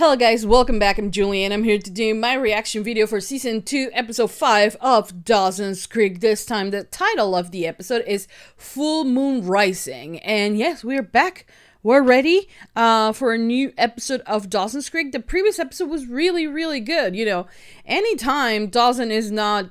Hello guys, welcome back. I'm Julie and I'm here to do my reaction video for Season 2, Episode 5 of Dawson's Creek. This time the title of the episode is Full Moon Rising. And yes, we're back. We're ready for a new episode of Dawson's Creek. The previous episode was really good. You know, anytime Dawson is not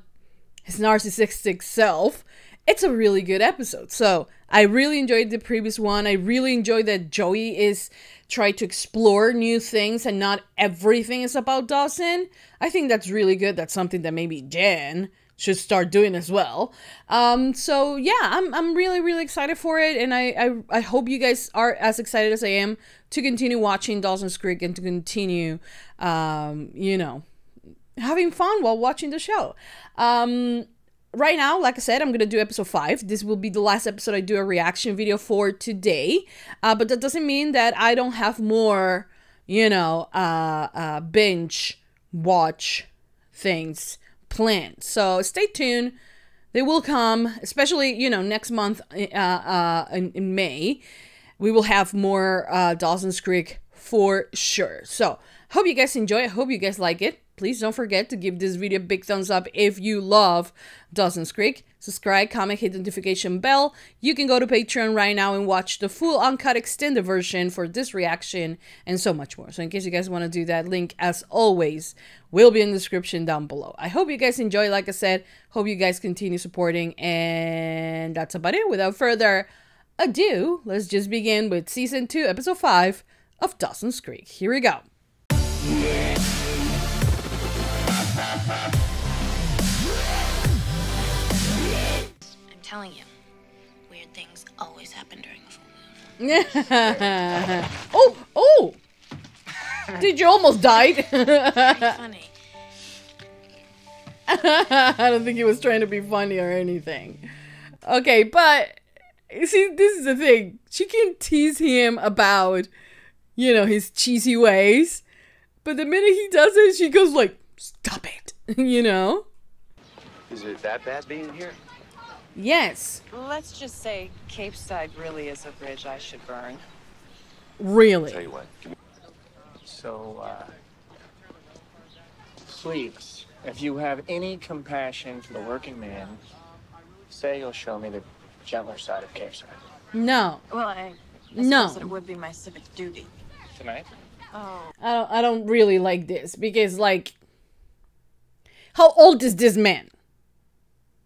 his narcissistic self, it's a really good episode. So I really enjoyed the previous one. I really enjoyed that Joey is trying to explore new things and not everything is about Dawson. I think that's really good. That's something that maybe Jen should start doing as well. So yeah, I'm really excited for it, and I hope you guys are as excited as I am to continue watching Dawson's Creek and to continue, you know, having fun while watching the show. Right now, like I said, I'm going to do episode 5. This will be the last episode I do a reaction video for today. But that doesn't mean that I don't have more, you know, binge watch things planned. So stay tuned. They will come, especially, you know, next month in May. We will have more Dawson's Creek for sure. So hope you guys enjoy. I hope you guys like it. Please don't forget to give this video a big thumbs up if you love Dawson's Creek. Subscribe, comment, hit the notification bell. You can go to Patreon right now and watch the full uncut extended version for this reaction and so much more. So in case you guys want to do that, link as always will be in the description down below. I hope you guys enjoy, like I said. Hope you guys continue supporting, and that's about it. Without further ado, let's just begin with Season 2, Episode 5 of Dawson's Creek. Here we go. I'm telling you, weird things always happen during a full moon. Oh! Did you almost die? Funny. I don't think he was trying to be funny or anything. Okay, but you see, this is the thing. She can tease him about, you know, his cheesy ways, but the minute he does it, she goes like, "Stop it," you know? Is it that bad being here? Yes. Let's just say Cape Side really is a bridge I should burn. Really? Tell you what. So, please, if you have any compassion for the working man, say you'll show me the gentler side of Cape Side. No. Well, I No. suppose it would be my civic duty. Tonight? Oh. I don't really like this because, like, how old is this man?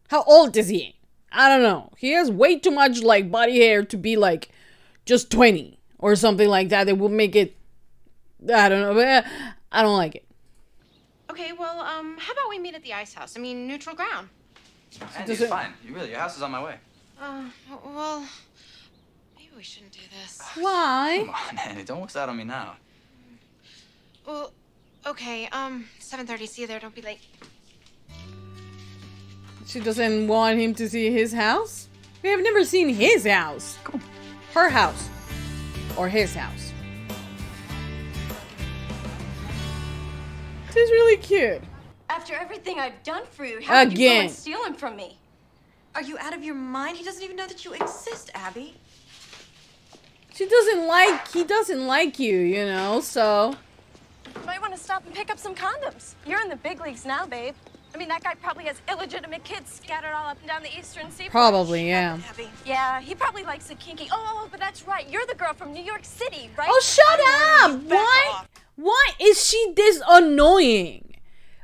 How old is he? I don't know. He has way too much, like, body hair to be, like, just 20 or something like that. It will make it, I don't know, but I don't like it. Okay, well, how about we meet at the ice house? I mean, neutral ground. Andie, it's fine. Your house is on my way. Well, maybe we shouldn't do this. Why? Come on, Andie, don't waste out on me now. Well, okay, 7:30, see you there, don't be late. She doesn't want him to see his house? We have never seen his house. Cool. Her house. Or his house. She's really cute. After everything I've done for you, how could you go Again. and steal him from me? Are you out of your mind? He doesn't even know that you exist, Abby. He doesn't like you, you know, so. You might want to stop and pick up some condoms. You're in the big leagues now, babe. I mean, that guy probably has illegitimate kids scattered all up and down the eastern seaboard. Probably, yeah. Abby. Yeah, he probably likes the kinky. Oh, but that's right. You're the girl from New York City, right? Oh, shut up! Why? Why is she this annoying?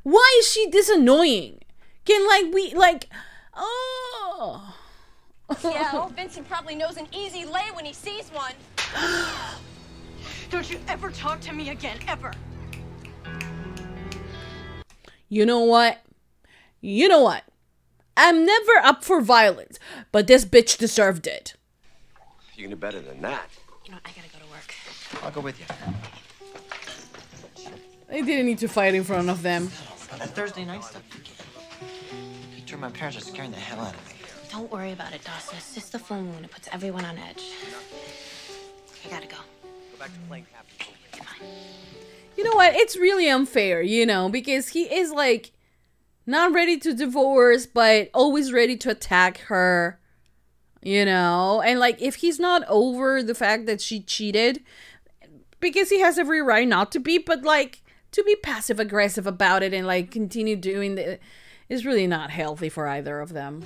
Why is she this annoying? Can, like, we, like, oh. Yeah, old Vincent probably knows an easy lay when he sees one. Don't you ever talk to me again, ever. You know what? You know what? I'm never up for violence, but this bitch deserved it. You can do better than that. You know, I gotta go to work. I'll go with you. They didn't need to fight in front of them. That Thursday night stuff. Picture my parents are scaring the hell out of me. Don't worry about it, Dawson. It's just the full moon. It puts everyone on edge. I gotta go. Go back to playing happy. Come on. You know what? It's really unfair, you know, because he is, like, not ready to divorce, but always ready to attack her, you know? And, like, if he's not over the fact that she cheated, because he has every right not to be, but like to be passive aggressive about it and like continue doing it is really not healthy for either of them.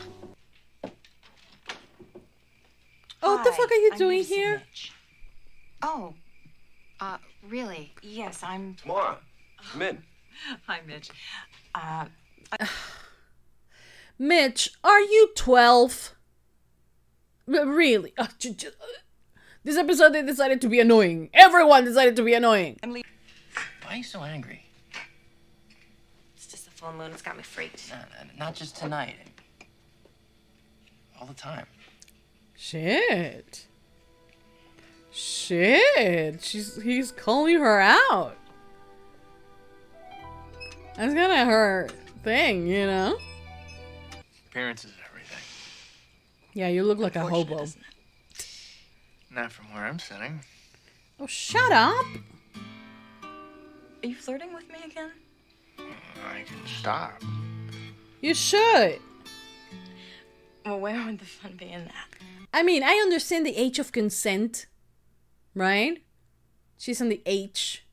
Oh, what the fuck are you doing here? Mitch. Oh, really? Yes, I'm... Tomorrow. Come in. Hi, Mitch. Mitch, are you 12? Really? This episode they decided to be annoying. Everyone decided to be annoying. Why are you so angry? It's just the full moon. It's got me freaked. Not just tonight. All the time. Shit. He's calling her out. That's kind of her thing, you know? Appearance is everything. Yeah, you look like a hobo. Isn't it? Not from where I'm sitting. Oh, shut up. Are you flirting with me again? I can stop. You should. Well, where would the fun be in that? I mean, I understand the age of consent, right? She's on the H.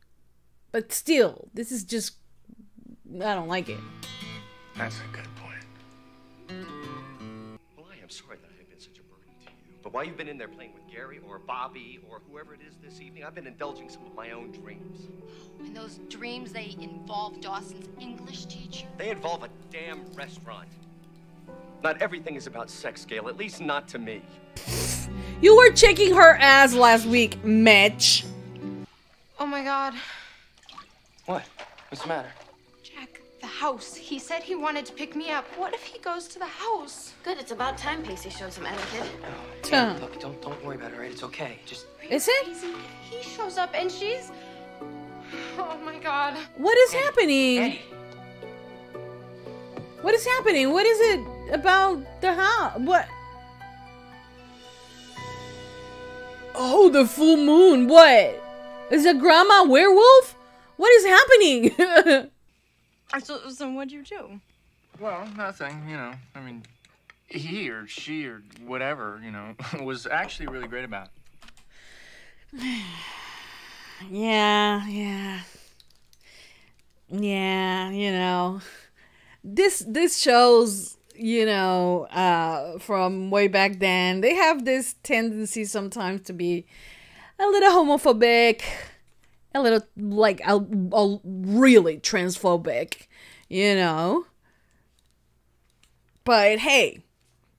But still, this is just... I don't like it. That's a good point. Well, I am sorry that I've been such a burden to you. But while you've been in there playing with Gary or Bobby or whoever it is this evening, I've been indulging some of my own dreams. And those dreams, they involve Dawson's English teacher? They involve a damn restaurant. Not everything is about sex, Gail, at least not to me. You were checking her ass last week, Mitch. Oh my god. What? What's the matter? Jack, the house. He said he wanted to pick me up. What if he goes to the house? Good, it's about time Pacey showed some etiquette. Huh. Look, don't worry about it, right? It's okay. Just... Is it? Crazy. He shows up and she's... Oh my god. What is happening? Andie. What is happening? What is it about the house? What? Oh, the full moon. What? Is a grandma werewolf? What is happening? So what'd you do? Well, nothing, you know. I mean, he or she or whatever, you know, was actually really great about it. Yeah, you know. This shows, you know, from way back then, they have this tendency sometimes to be a little homophobic, a little, like, a really transphobic, you know. But hey,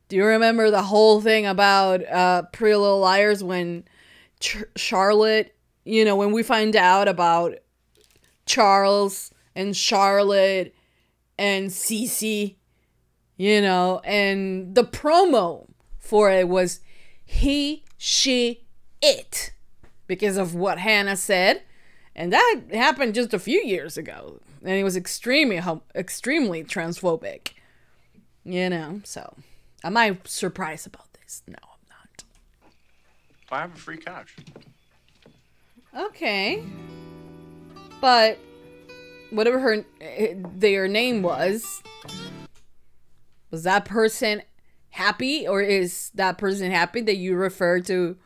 do you remember the whole thing about Pretty Little Liars when Charlotte, you know, when we find out about Charles and Charlotte and Cece, you know, and the promo for it was he, she, it, because of what Hannah said. And that happened just a few years ago. And it was extremely transphobic, you know. So, am I surprised about this? No, I'm not. I have a free couch. Okay. But whatever their name was that person happy, or is that person happy that you refer to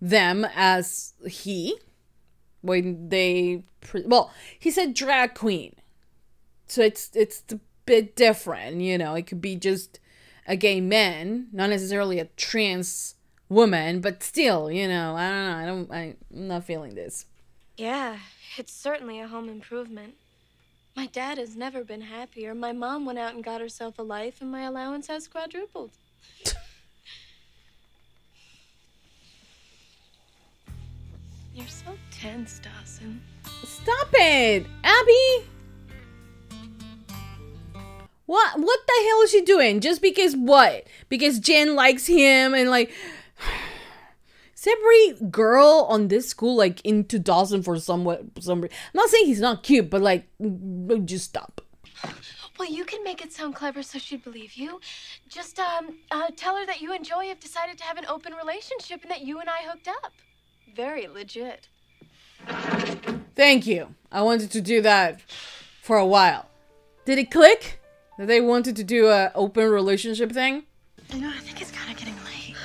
them as he when they well, he said drag queen, so it's a bit different, you know. It could be just a gay man, not necessarily a trans woman, but still, you know, I don't know, I'm not feeling this. Yeah, it's certainly a home improvement. My dad has never been happier. My mom went out and got herself a life, and my allowance has quadrupled. You're so tense, Dawson. Stop it, Abby! What the hell is she doing? Just because what? Because Jen likes him and like... Is every girl on this school like into Dawson for some reason? I'm not saying he's not cute, but like, just stop. Well, you can make it sound clever so she'd believe you. Just tell her that you and Joey have decided to have an open relationship and that you and I hooked up. Very legit. Thank you. I wanted to do that for a while. Did it click that they wanted to do an open relationship thing? You know, I think it's kind of getting late.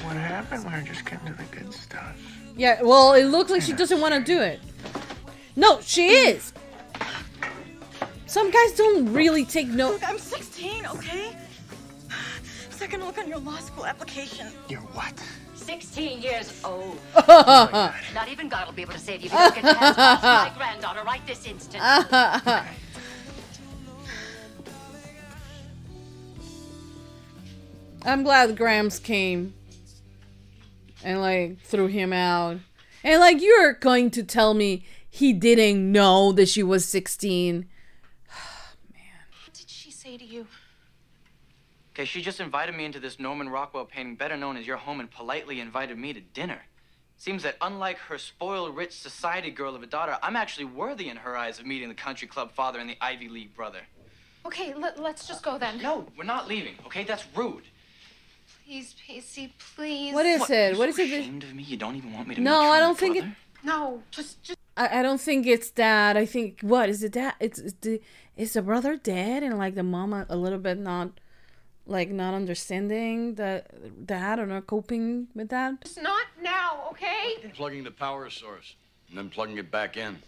What happened? We're just getting to the good stuff. Yeah, well, it looks like she doesn't want to do it. No, she is! Some guys don't really take note. Look, I'm 16, okay? Second look on your law school application. You're what? 16 years old. Oh, not even God will be able to save you if you don't get your hands off my granddaughter right this instant. I'm glad Gramps came and like threw him out. And like you're going to tell me he didn't know that she was 16. Man. What did she say to you? Okay, she just invited me into this Norman Rockwell painting, better known as your home, and politely invited me to dinner. Seems that unlike her spoiled, rich society girl of a daughter, I'm actually worthy in her eyes of meeting the country club father and the Ivy League brother. Okay, let's just go then. No, we're not leaving, okay? That's rude. Please, Pacey, please. What is it? What is it? Ashamed of me? You don't even want me to No, meet your I don't own think brother? No, just. I don't think it's that. I think what is it that is the brother dead and like the mom a little bit not understanding that or not coping with that. It's not now, okay? Plugging the power source and then plugging it back in.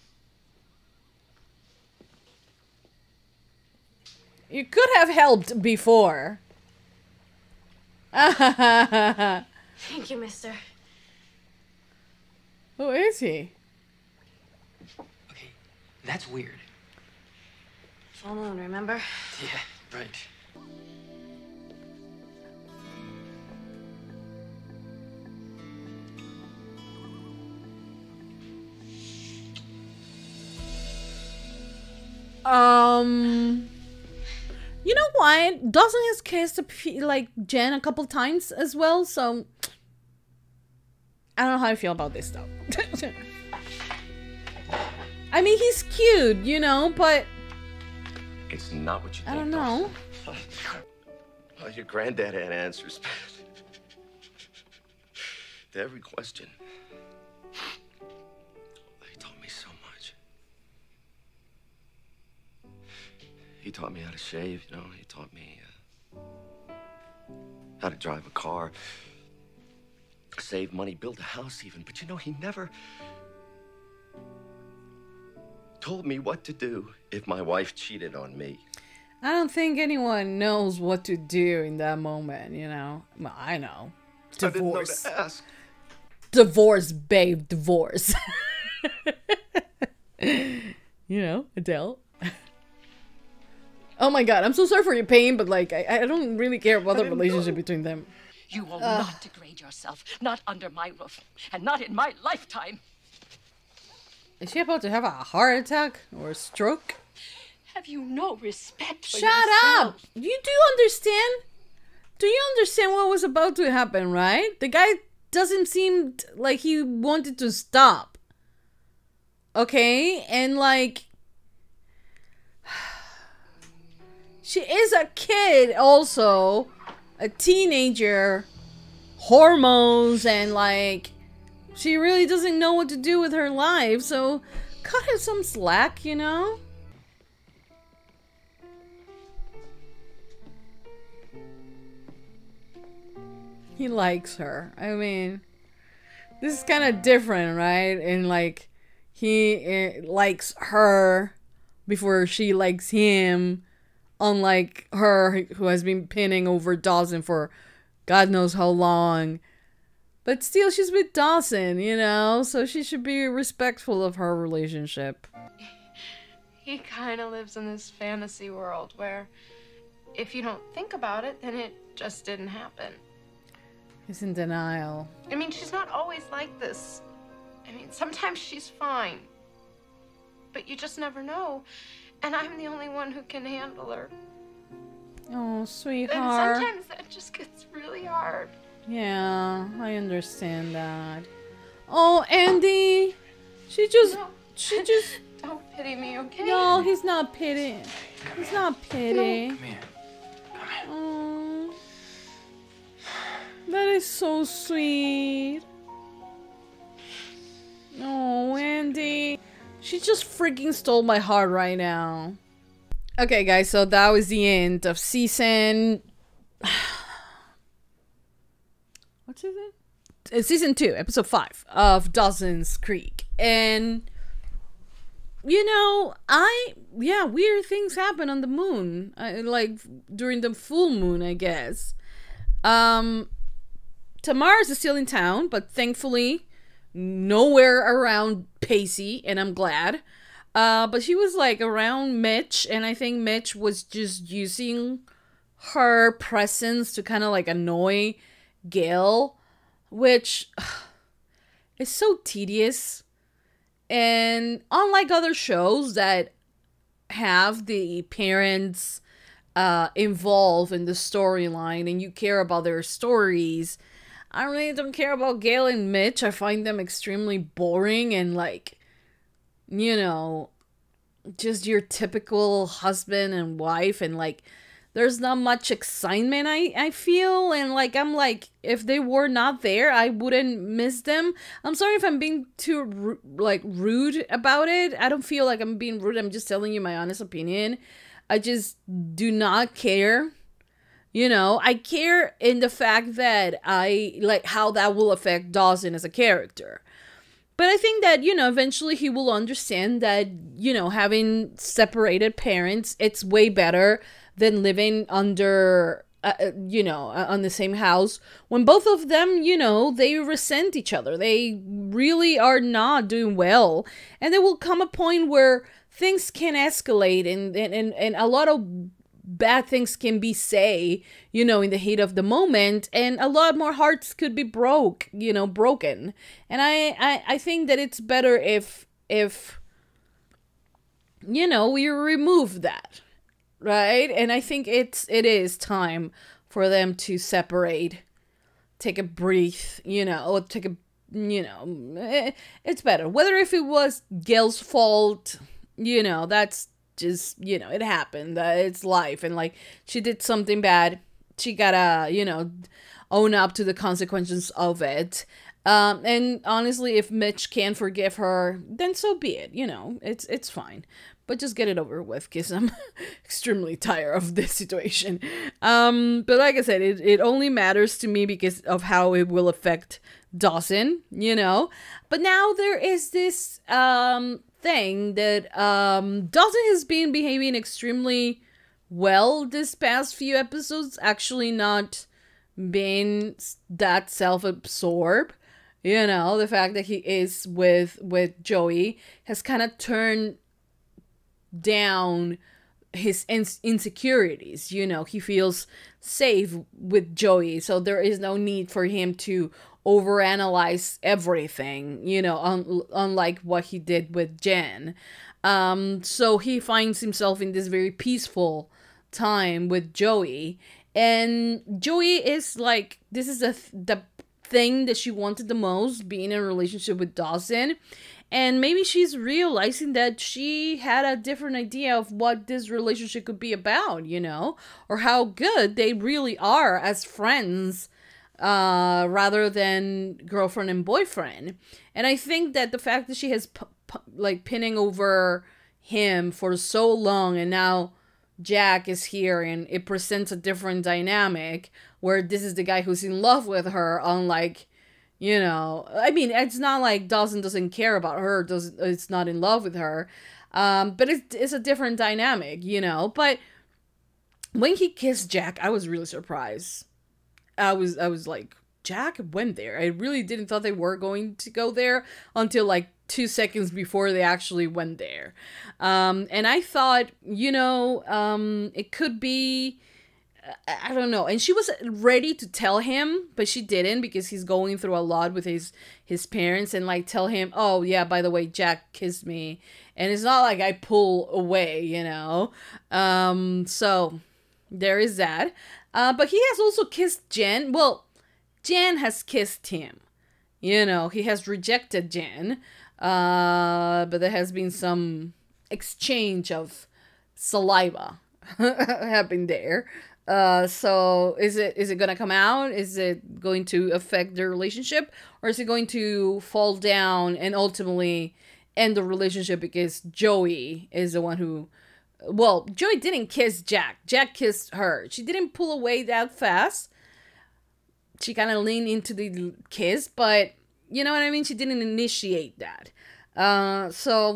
You could have helped before. Thank you, mister. Who is he? Okay, that's weird. Full moon, remember? Yeah, right. You know what? Dawson has kissed like Jen a couple times as well, so I don't know how I feel about this though. I mean, he's cute, you know, but It's not what you think. I don't know. Oh, your granddad had answers to every question. He taught me so much. He taught me how to shave, you know. He taught me how to drive a car, save money, build a house even. But you know, he never told me what to do if my wife cheated on me. I don't think anyone knows what to do in that moment, you know. Well, I know. Divorce. I didn't know to ask. Divorce, babe, divorce. You know, Adele. Oh my god, I'm so sorry for your pain, but like, I don't really care about the relationship between them. You will not degrade yourself, not under my roof, and not in my lifetime. Is she about to have a heart attack or a stroke? Have you no respect for Shut yourself? up! You do understand? Do you understand what was about to happen, right? The guy doesn't seem like he wanted to stop. Okay? And like... She is a kid also. A teenager. Hormones and like... She really doesn't know what to do with her life, so cut her some slack, you know? He likes her. I mean, this is kind of different, right? And like, he likes her before she likes him, unlike her who has been pinning over Dawson for God knows how long. But still, she's with Dawson, you know? So she should be respectful of her relationship. He kind of lives in this fantasy world where if you don't think about it, then it just didn't happen. He's in denial. I mean, she's not always like this. I mean, sometimes she's fine. But you just never know. And I'm the only one who can handle her. Oh, sweetheart. And sometimes that just gets really hard. Yeah, I understand that. Oh, Andie! She just... Don't pity me, okay? No, he's not pity. He's not pity. Come here. Oh, that is so sweet. Oh, Andie. She just freaking stole my heart right now. Okay, guys, so that was the end of season... What's it? season 2, episode 5 of Dawson's Creek. And you know, weird things happen on the moon, like during the full moon, I guess. Tamara's is still in town, but thankfully nowhere around Pacey, and I'm glad. But she was like around Mitch, and I think Mitch was just using her presence to kind of like annoy Gail, which is so tedious. And unlike other shows that have the parents involved in the storyline and you care about their stories, I really don't care about Gail and Mitch. I find them extremely boring and like, you know, just your typical husband and wife, and like there's not much excitement I feel, and like I'm like, if they were not there, I wouldn't miss them. I'm sorry if I'm being too rude about it. I don't feel like I'm being rude. I'm just telling you my honest opinion. I just do not care. You know, I care in the fact that I like how that will affect Dawson as a character. But I think that, you know, eventually he will understand that, you know, having separated parents, it's way better than living under, you know, on the same house when both of them, you know, they resent each other. They really are not doing well. And there will come a point where things can escalate and a lot of bad things can be said, you know, in the heat of the moment, and a lot more hearts could be broken. And I think that it's better if you know, we remove that. Right? And I think it is time for them to separate, take a breath, you know, it's better. Whether if it was Gail's fault, you know, that's just, you know, it happened. It's life. And like, she did something bad. She gotta, you know, own up to the consequences of it. And honestly, if Mitch can't forgive her, then so be it. You know, it's fine. But just get it over with, because I'm extremely tired of this situation. But like I said, it only matters to me because of how it will affect Dawson, you know. But now there is this thing that Dawson has been behaving extremely well this past few episodes, actually not being that self-absorbed. You know, the fact that he is with Joey has kind of turned down his insecurities. You know, he feels safe with Joey, so there is no need for him to overanalyze everything, you know, unlike what he did with Jen. So he finds himself in this very peaceful time with Joey, and Joey is like, this is the thing that she wanted the most, being in a relationship with Dawson. And maybe she's realizing that she had a different idea of what this relationship could be about, you know, or how good they really are as friends, rather than girlfriend and boyfriend. And I think that the fact that she has like pinning over him for so long, and now Jack is here, and it presents a different dynamic where this is the guy who's in love with her, unlike, you know, I mean, it's not like Dawson doesn't care about her, it's not in love with her, but it's a different dynamic, you know. But when he kissed Jack, I was really surprised. I was like, Jack went there. I really didn't thought they were going to go there until like 2 seconds before they actually went there. And I thought, you know, it could be, I don't know. And she was ready to tell him, but she didn't, because he's going through a lot with his parents, and like tell him, oh yeah, by the way, Jack kissed me. And it's not like I pull away, you know. So there is that. But he has also kissed Jen. Well, Jen has kissed him. You know, he has rejected Jen. But there has been some exchange of saliva happened there. So is it gonna come out? Is it going to affect their relationship? Or is it going to fall down and ultimately end the relationship because Joey is the one who... Well, Joey didn't kiss Jack. Jack kissed her. She didn't pull away that fast. she kind of leaned into the kiss, but you know what I mean? She didn't initiate that. So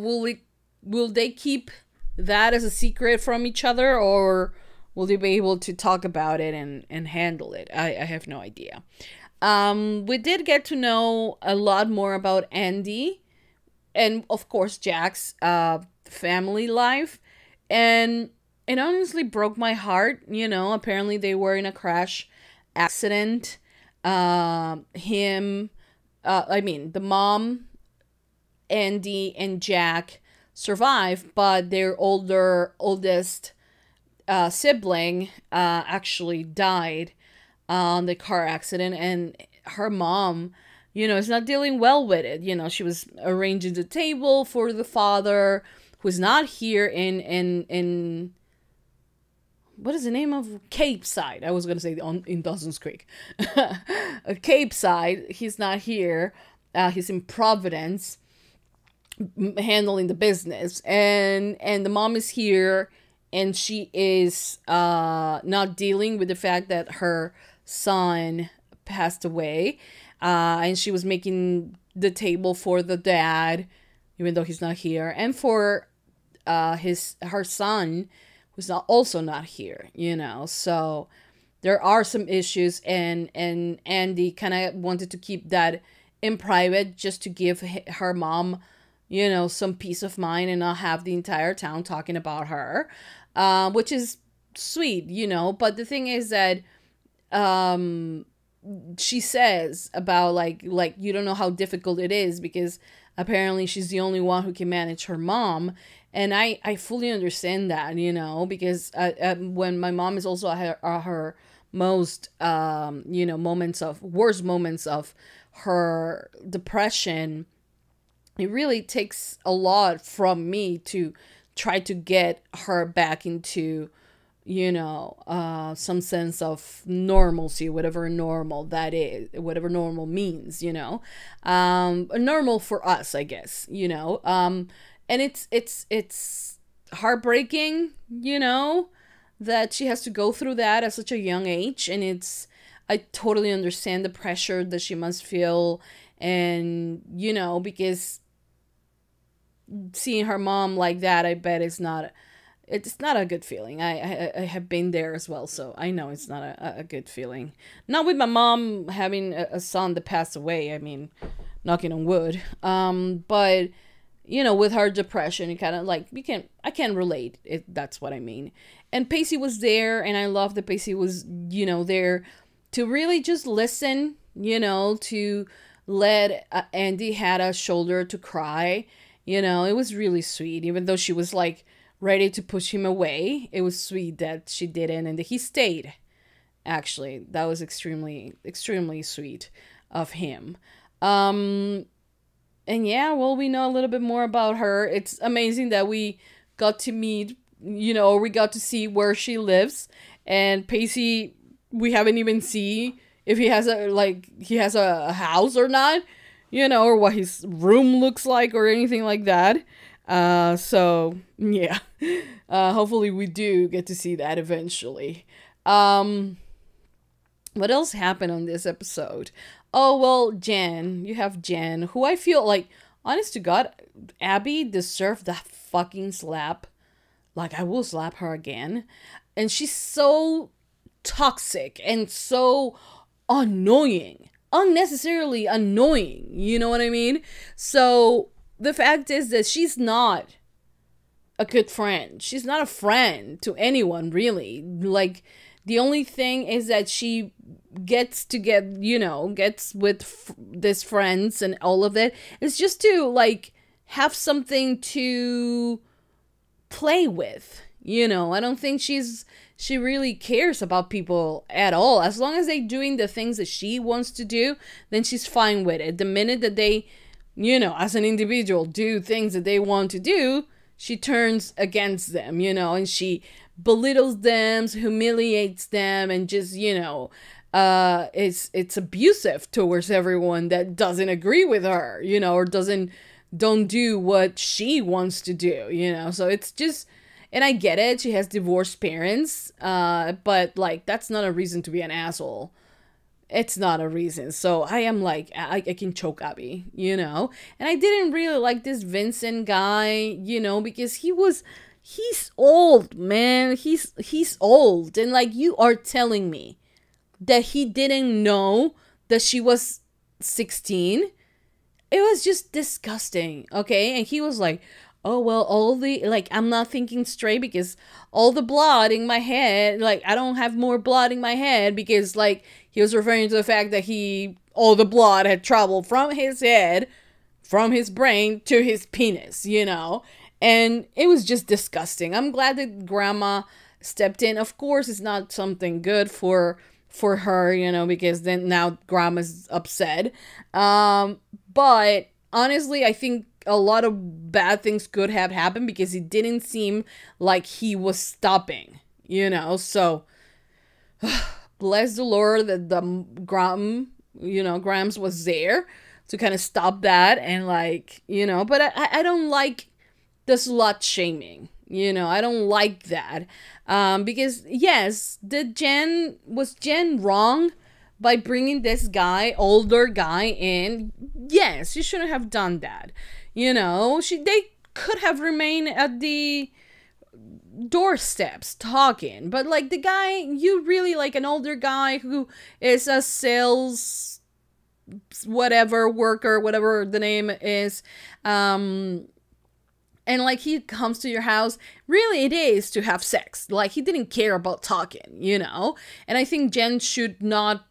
will they keep that as a secret from each other, or will they be able to talk about it and handle it? I have no idea. We did get to know a lot more about Andie and of course Jack's family life, and it honestly broke my heart. You know, apparently they were in a crash accident. The mom, Andie, and Jack survived, but their oldest sibling actually died on the car accident, and her mom, you know, is not dealing well with it. You know, she was arranging the table for the father, who's not here in what is the name of Cape Side? I was gonna say in Dawson's Creek. Cape Side. He's not here. He's in Providence, handling the business, and the mom is here, and she is not dealing with the fact that her son passed away, and she was making the table for the dad, even though he's not here, and for her son, who's also not here, you know. So there are some issues, and Andie kind of wanted to keep that in private just to give her mom, you know, some peace of mind and not have the entire town talking about her, which is sweet, you know. But the thing is that she says about like you don't know how difficult it is, because apparently she's the only one who can manage her mom. And I fully understand that, you know, because when my mom is also at her most, you know, worst moments of her depression, it really takes a lot from me to try to get her back into, you know, some sense of normalcy, whatever normal that is, whatever normal means, you know, normal for us, I guess, you know, and it's heartbreaking, you know, that she has to go through that at such a young age. And I totally understand the pressure that she must feel. And, you know, because seeing her mom like that, I bet it's not a good feeling. I have been there as well, so I know it's not a good feeling. Not with my mom having a son that passed away, I mean, knocking on wood. But you know, with her depression, it kind of like I can relate. That's what I mean. And Pacey was there, and I love that Pacey was, you know, there to really just listen, you know, to let Andie had a shoulder to cry. You know, it was really sweet, even though she was like ready to push him away. It was sweet that she didn't, and that he stayed. Actually, that was extremely, extremely sweet of him. And yeah, well, we know a little bit more about her. It's amazing that we got to meet, you know, or we got to see where she lives. And Pacey, we haven't even seen if he has a house or not, you know, or what his room looks like or anything like that. So yeah, hopefully we do get to see that eventually. What else happened on this episode? Oh, well, Jen, you have Jen, who I feel like, honest to God, Abby deserved that fucking slap. Like, I will slap her again. And she's so toxic and so annoying. Unnecessarily annoying. You know what I mean? So the fact is that she's not a good friend. She's not a friend to anyone, really. Like, the only thing is that she gets with these friends and all of it. It's just to, like, have something to play with. You know, I don't think she really cares about people at all. As long as they're doing the things that she wants to do, then she's fine with it. The minute that they, you know, as an individual, do things that they want to do, she turns against them, you know, and she belittles them, humiliates them, and just, you know, it's abusive towards everyone that doesn't agree with her, you know, or don't do what she wants to do, you know. So it's just, and I get it, she has divorced parents, but like, that's not a reason to be an asshole. It's not a reason. So I am like, I can choke Abby, you know? And I didn't really like this Vincent guy, you know, because he's old, man. He's old. And like, you are telling me that he didn't know that she was 16. It was just disgusting, okay? And he was like, oh, well, all the, like, I'm not thinking straight because all the blood in my head, like, I don't have more blood in my head because, like, he was referring to the fact that all the blood had traveled from his head, from his brain to his penis, you know? And it was just disgusting. I'm glad that Grandma stepped in. Of course, it's not something good for her, you know, because then now Grandma's upset. But honestly, I think a lot of bad things could have happened because it didn't seem like he was stopping, you know. So bless the Lord that the Grams was there to kind of stop that and, like, you know. But I don't like the slut shaming, you know. I don't like that because yes, was Jen wrong by bringing this older guy in? Yes, you shouldn't have done that. You know, they could have remained at the doorsteps talking. But, like, the guy, you really like an older guy who is a sales whatever worker, whatever the name is. And, like, he comes to your house. Really, it is to have sex. Like, he didn't care about talking, you know? And I think Jen should not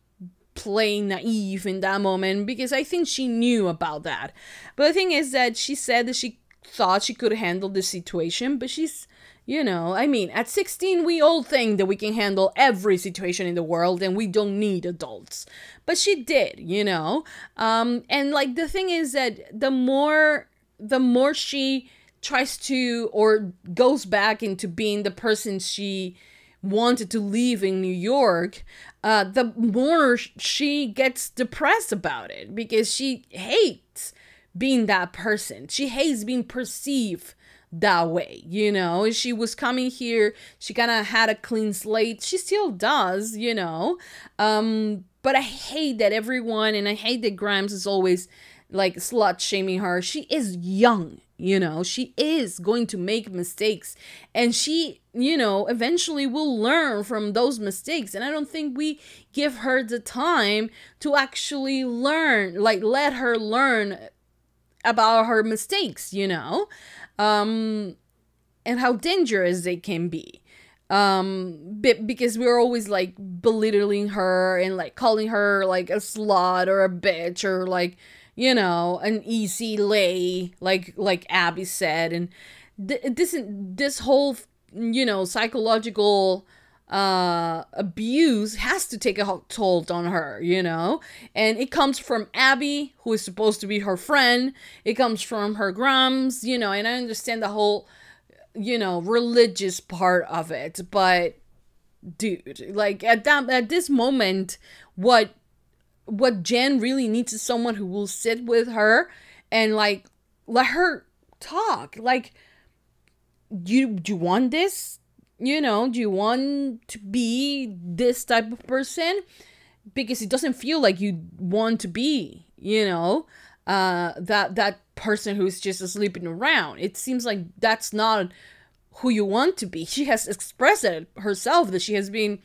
play naive in that moment because I think she knew about that. But the thing is that she said that she thought she could handle the situation, but she's, you know, I mean, at 16 we all think that we can handle every situation in the world and we don't need adults. But she did, you know. And, like, the thing is that the more she tries to, or goes back into being the person she wanted to leave in New York, the more she gets depressed about it because she hates being that person. She hates being perceived that way, you know. She was coming here, she kind of had a clean slate. She still does, you know. But I hate that everyone, and I hate that Grimes is always, like, slut shaming her. She is young, you know. She is going to make mistakes, and she, you know, eventually will learn from those mistakes. And I don't think we give her the time to actually learn, like, let her learn about her mistakes, you know, and how dangerous they can be. Because we're always, like, belittling her and, like, calling her, like, a slut or a bitch or, like, you know, an easy lay, like Abby said. And this whole, you know, psychological abuse has to take a toll on her, you know. And it comes from Abby, who is supposed to be her friend. It comes from her Grams, you know. And I understand the whole, you know, religious part of it, but dude, like, at this moment, what Jen really needs is someone who will sit with her and, like, let her talk. Like, do you want this? You know, do you want to be this type of person? Because it doesn't feel like you want to be, you know, that person who's just sleeping around. It seems like that's not who you want to be. She has expressed it herself that she has been,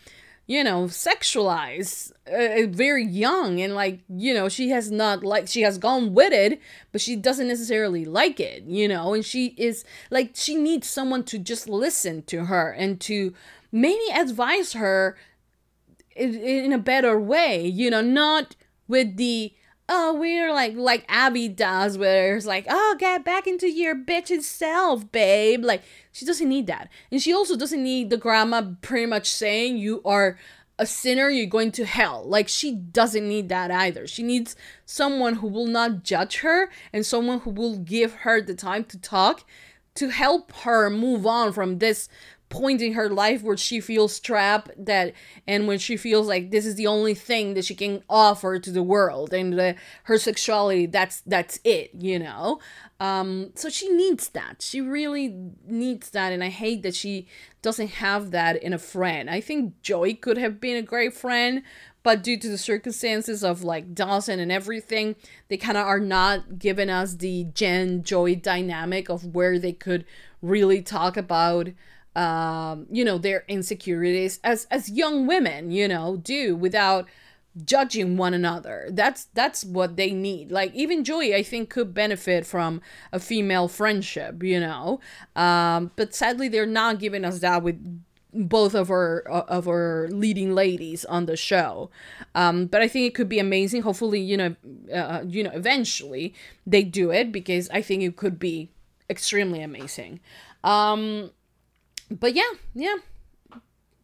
you know, sexualized very young, and, like, you know, she has gone with it, but she doesn't necessarily like it, you know. And she is, like, she needs someone to just listen to her and to maybe advise her in a better way, you know, not with the, oh, we're like Abby does, where it's like, oh, get back into your bitch's self, babe. Like, she doesn't need that. And she also doesn't need the grandma pretty much saying, you are a sinner, you're going to hell. Like, she doesn't need that either. She needs someone who will not judge her and someone who will give her the time to talk, to help her move on from this point in her life where she feels trapped, and when she feels like this is the only thing that she can offer to the world, and her sexuality, that's it, you know. So she needs that. She really needs that, and I hate that she doesn't have that in a friend. I think Joey could have been a great friend, but due to the circumstances of like Dawson and everything, they kind of are not giving us the Jen Joy dynamic of where they could really talk about you know, their insecurities as young women, you know, do without judging one another. That's what they need. Like even Joy, I think, could benefit from a female friendship, you know, but sadly they're not giving us that with both of our leading ladies on the show. But I think it could be amazing. Hopefully, you know, eventually they do it, because I think it could be extremely amazing. But yeah,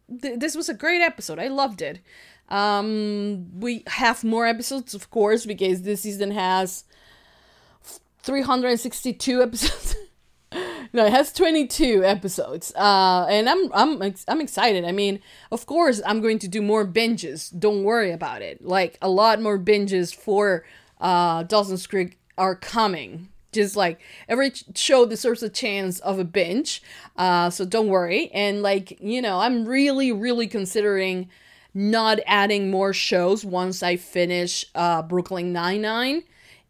this was a great episode. I loved it. We have more episodes, of course, because this season has 362 episodes. No, it has 22 episodes. And I'm excited. I mean, of course, I'm going to do more binges. Don't worry about it. Like, a lot more binges for Dawson's Creek are coming. Just like every show deserves a chance of a binge. So don't worry. And like, you know, I'm really considering not adding more shows once I finish Brooklyn Nine-Nine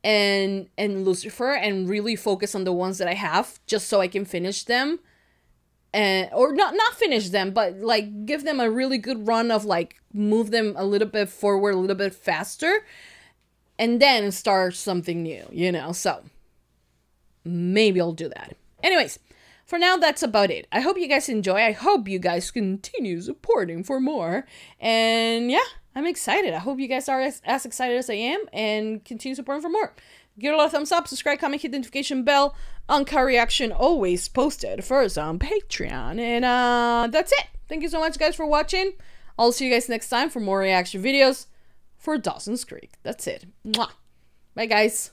and Lucifer, and really focus on the ones that I have, just so I can finish them. And or not finish them, but like give them a really good run of like move them a little bit forward, a little bit faster, and then start something new, you know. So maybe I'll do that. Anyways, for now, that's about it. I hope you guys enjoy. I hope you guys continue supporting for more. And yeah, I'm excited. I hope you guys are as excited as I am and continue supporting for more. Give it a lot of thumbs up, subscribe, comment, hit the notification bell. Uncut reaction always posted first on Patreon. And that's it. Thank you so much, guys, for watching. I'll see you guys next time for more reaction videos for Dawson's Creek. That's it. Mwah. Bye, guys.